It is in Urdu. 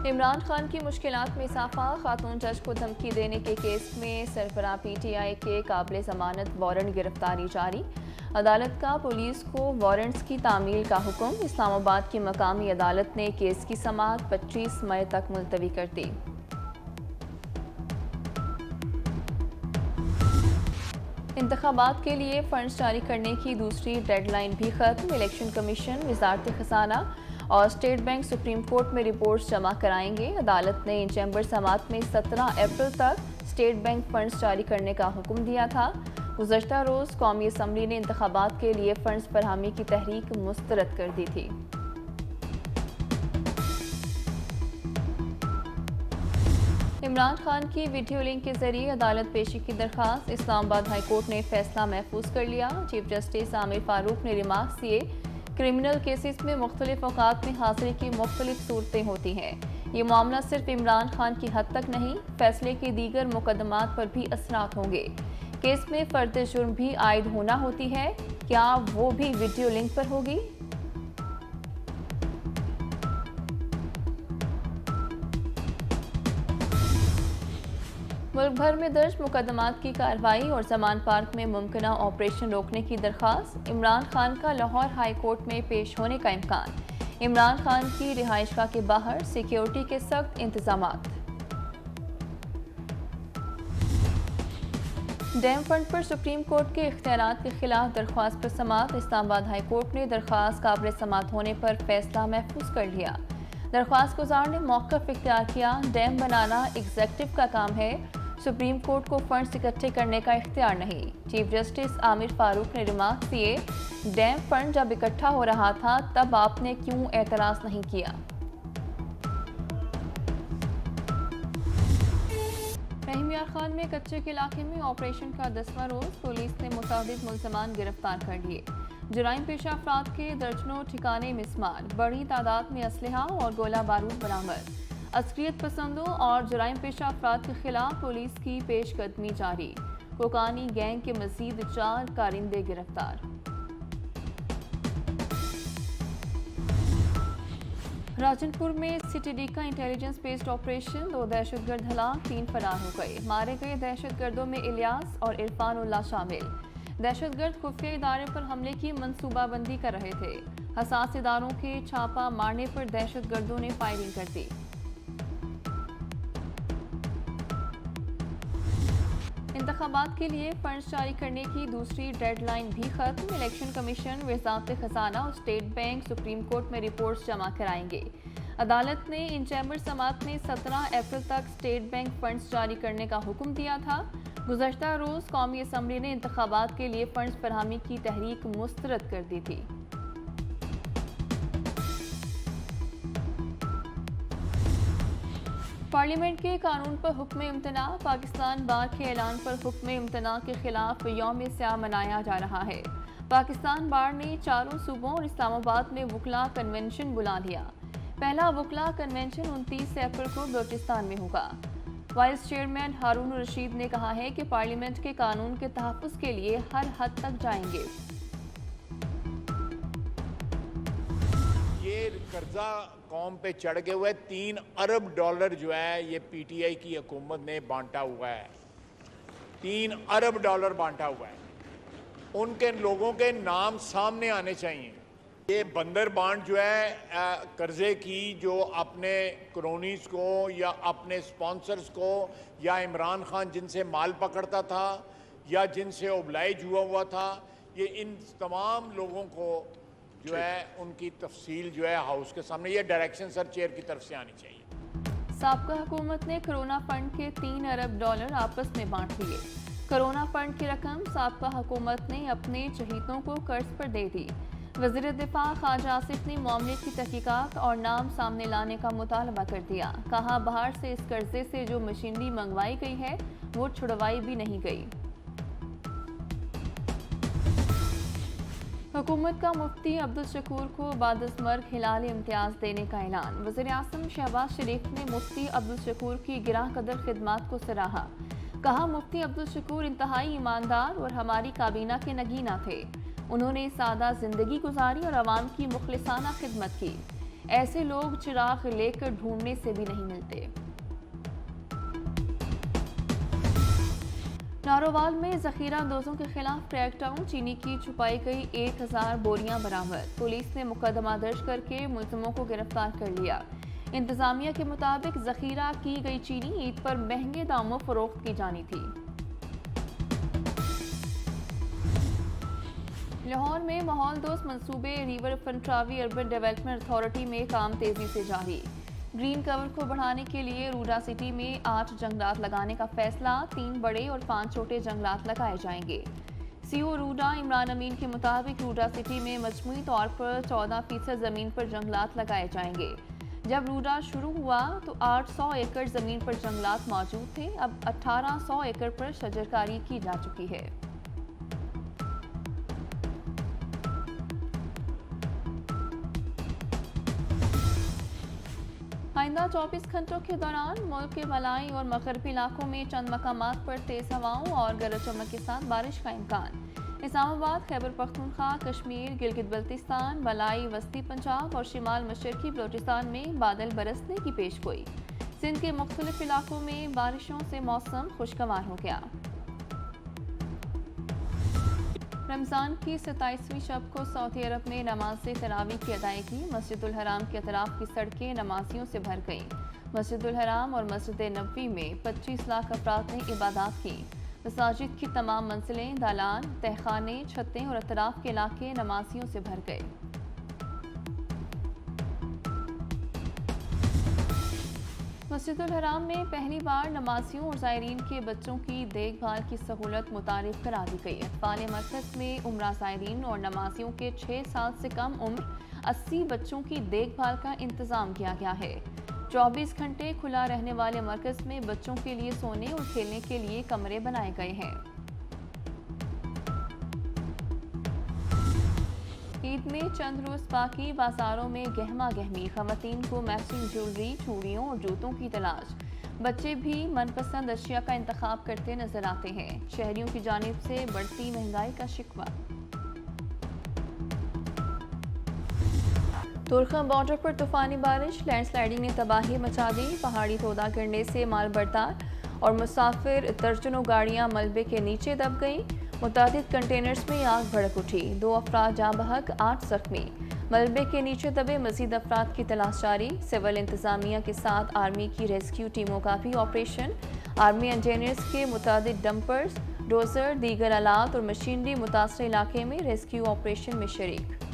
عمران خان کی مشکلات میں اضافہ، خاتون جج کو دھمکی دینے کے کیس میں سربراہ پی ٹی آئی کے قابل ضمانت وارنٹ گرفتاری جاری، عدالت کا پولیس کو وارنٹس کی تعمیل کا حکم، اسلام آباد کی مقامی عدالت نے کیس کی سماعت 25 مئی تک ملتوی کر دی۔ انتخابات کے لیے فنڈز جاری کرنے کی دوسری ڈیڈ لائن بھی ختم، الیکشن کمیشن، وزارت خزانہ اور اسٹیٹ بینک سپریم کورٹ میں رپورٹس جمع کرائیں گے۔ عدالت نے ان چیمبر سماعت میں 17 اپریل تک اسٹیٹ بینک فنڈز جاری کرنے کا حکم دیا تھا۔ گزشتہ روز قومی اسمبلی نے انتخابات کے لیے فنڈز فراہمی کی تحریک مسترد کر دی تھی۔ عمران خان کی ویڈیو لنک کے ذریعے عدالت پیشی کی درخواست، اسلام آباد ہائی کورٹ نے فیصلہ محفوظ کر لیا۔ چیف جسٹس عامر فاروق نے ریمارکس دیے، کرمنل کیسز میں مختلف اوقات میں حاضری کی مختلف صورتیں ہوتی ہیں، یہ معاملہ صرف عمران خان کی حد تک نہیں، فیصلے کے دیگر مقدمات پر بھی اثرات ہوں گے۔ کیس میں فرد جرم بھی عائد ہونا ہوتی ہے، کیا وہ بھی ویڈیو لنک پر ہوگی؟ ملک بھر میں درج مقدمات کی کارروائی اور زمان پارک میں ممکنہ آپریشن روکنے کی درخواست، عمران خان کا لاہور ہائی کورٹ میں پیش ہونے کا امکان، عمران خان کی رہائش گاہ کے باہر سیکیورٹی کے سخت انتظامات۔ ڈیم فنڈ پر سپریم کورٹ کے اختیارات کے خلاف درخواست پر سماعت، اسلام آباد ہائی کورٹ نے درخواست قابل سماعت ہونے پر فیصلہ محفوظ کر لیا۔ درخواست گزار نے موقف اختیار کیا، ڈیم بنانا ایگزیکٹو کا کام ہے، سپریم کورٹ کو فنڈز اکٹھے کرنے کا اختیار نہیں۔ چیف جسٹس عامر فاروق نے ریمارکس دیے، ڈیم فنڈ جب اکٹھا ہو رہا تھا تب آپ نے کیوں اعتراض نہیں کیا؟ رحیم یار خان میں کچے کے علاقے میں آپریشن کا 10واں روز، پولیس نے متعدد ملزمان گرفتار کر لیے، جرائم پیشہ افراد کے درجنوں ٹھکانے مسمار، بڑی تعداد میں اسلحہ اور گولہ بارود برآمد، عسکریت پسندوں اور جرائم پیشہ افراد کے خلاف پولیس کی پیش قدمی جاری، کوکانی گینگ کے مزید 4 کارندے گرفتار۔ راجن پور میں سی ٹی ڈی کا انٹیلیجنس بیسڈ آپریشن، 2 دہشت گرد ہلاک، 3 فرار ہو گئے، مارے گئے دہشت گردوں میں الیاس اور عرفان اللہ شامل۔ دہشت گرد خفیہ ادارے پر حملے کی منصوبہ بندی کر رہے تھے، حساس اداروں کے چھاپہ مارنے پر دہشت گردوں نے فائرنگ کر دی۔ انتخابات کے لیے فنڈز جاری کرنے کی دوسری ڈیڈ لائن بھی ختم، الیکشن کمیشن، وزارت خزانہ اور اسٹیٹ بینک سپریم کورٹ میں رپورٹس جمع کرائیں گے۔ عدالت نے ان چیمبر سماعت میں 17 اپریل تک اسٹیٹ بینک فنڈز جاری کرنے کا حکم دیا تھا۔ گزشتہ روز قومی اسمبلی نے انتخابات کے لیے فنڈز فراہمی کی تحریک مسترد کر دی تھی۔ پارلیمنٹ کے قانون پر حکم امتناع، پاکستان بار کے اعلان پر حکم امتناع کے خلاف یوم سیاہ منایا جا رہا ہے۔ پاکستان بار نے 4 صوبوں اور اسلام آباد میں وکلاء کنونشن بلا لیا۔ پہلا وکلاء کنونشن 29 اپریل کو بلوچستان میں ہوگا۔ وائس چیئرمین ہارون الرشید نے کہا ہے کہ پارلیمنٹ کے قانون کے تحفظ کے لیے ہر حد تک جائیں گے۔ یہ قرضہ قوم پہ چڑھ گئے ہوئے 3 ارب ڈالر جو ہے یہ پی ٹی آئی کی حکومت نے بانٹا ہوا ہے، 3 ارب ڈالر بانٹا ہوا ہے۔ ان کے لوگوں کے نام سامنے آنے چاہیے۔ یہ بندر بانٹ جو ہے قرضے کی، جو اپنے کرونیز کو یا اپنے سپانسرز کو یا عمران خان جن سے مال پکڑتا تھا یا جن سے اوبلائج ہوا تھا، یہ ان تمام لوگوں کو جو ہے ان کی تفصیل جو ہے ہاؤس کے سامنے، یہ ڈائریکشن سر چیئر کی طرف سے آنی چاہیے۔ سابقہ حکومت نے کرونا فنڈ کے 3 ارب ڈالر آپس میں بانٹ لیے۔ کرونا فنڈ کی رقم سابقہ حکومت نے اپنے چہیتوں کو قرض پر دے دی۔ وزیر دفاع خواجہ آصف نے معاملے کی تحقیقات اور نام سامنے لانے کا مطالبہ کر دیا، کہا باہر سے اس قرضے سے جو مشینری منگوائی گئی ہے وہ چھڑوائی بھی نہیں گئی۔ حکومت کا مفتی عبدالشکور کو بعد از مرگ ہلال امتیاز دینے کا اعلان، وزیر اعظم شہباز شریف نے مفتی عبدالشکور کی گراں قدر خدمات کو سراہا، کہا مفتی عبدالشکور انتہائی ایماندار اور ہماری کابینہ کے نگینہ تھے، انہوں نے سادہ زندگی گزاری اور عوام کی مخلصانہ خدمت کی۔ ایسے لوگ چراغ لے کر ڈھونڈنے سے بھی نہیں ملتے۔ نارووال میں ذخیرہ اندوزوں کے خلاف کریک ڈاؤن، چینی کی چھپائی گئی 1000 بوریاں برآمد، پولیس نے مقدمہ درج کر کے ملزموں کو گرفتار کر لیا۔ انتظامیہ کے مطابق ذخیرہ کی گئی چینی عید پر مہنگے داموں فروخت کی جانی تھی۔ لاہور میں ماحول دوست منصوبے ریور فنٹراوی اربن ڈیولپمنٹ اتھارٹی میں کام تیزی سے جاری۔ گرین کور کو بڑھانے کے لیے روڈا سٹی میں 8 جنگلات لگانے کا فیصلہ، 3 بڑے اور 5 چھوٹے جنگلات لگائے جائیں گے۔ سی او روڈا عمران امین کے مطابق روڈا سٹی میں مجموعی طور پر 14% زمین پر جنگلات لگائے جائیں گے۔ جب روڈا شروع ہوا تو 800 ایکڑ زمین پر جنگلات موجود تھے، اب 1800 ایکڑ پر شجرکاری کی جا چکی ہے۔ آئندہ 24 گھنٹوں کے دوران ملک کے ملائی اور مغربی علاقوں میں چند مقامات پر تیز ہواؤں اور گرج چمک کے ساتھ بارش کا امکان۔ اسلام آباد، خیبر پختونخوا، کشمیر، گلگت بلتستان، ملائی وسطی پنجاب اور شمال مشرقی بلوچستان میں بادل برسنے کی پیش گوئی۔ سندھ کے مختلف علاقوں میں بارشوں سے موسم خوشگوار ہو گیا۔ رمضان کی 27ویں شب کو سعودی عرب میں نماز تراویح کی ادائیگی، مسجد الحرام کے اطراف کی سڑکیں نمازیوں سے بھر گئیں۔ مسجد الحرام اور مسجد نبوی میں 25 لاکھ افراد نے عبادات کی۔ مساجد کی تمام منزلیں، دالان، تہخانے، چھتیں اور اطراف کے علاقے نمازیوں سے بھر گئے۔ مسجد الحرام میں پہلی بار نمازیوں اور زائرین کے بچوں کی دیکھ بھال کی سہولت متعارف کرا دی گئی۔ اطفال مرکز میں عمرہ زائرین اور نمازیوں کے 6 سال سے کم عمر 80 بچوں کی دیکھ بھال کا انتظام کیا گیا ہے۔ 24 گھنٹے کھلا رہنے والے مرکز میں بچوں کے لیے سونے اور کھیلنے کے لیے کمرے بنائے گئے ہیں۔ عید میں چند روز باقی، بازاروں میں گہما گہمی، خواتین کو میچنگ جیولری، چوڑیوں اور جوتوں کی تلاش۔ بچے بھی من پسند اشیاء کا انتخاب کرتے نظر آتے ہیں۔ شہریوں کی جانب سے بڑھتی مہنگائی کا شکوہ۔ تورخم بارڈر پر طوفانی بارش، لینڈ سلائیڈنگ نے تباہی مچا دی، پہاڑی تودا گرنے سے مال بردار اور مسافر درجنوں گاڑیاں ملبے کے نیچے دب گئیں۔ متعدد کنٹینرز میں آگ بھڑک اٹھی، 2 افراد جاں بحق، 8 زخمی۔ ملبے کے نیچے دبے مزید افراد کی تلاش جاری۔ سول انتظامیہ کے ساتھ آرمی کی ریسکیو ٹیموں کا بھی آپریشن۔ آرمی انجینئرز کے متعدد ڈمپرز، ڈوزر، دیگر آلات اور مشینری متاثرہ علاقے میں ریسکیو آپریشن میں شریک۔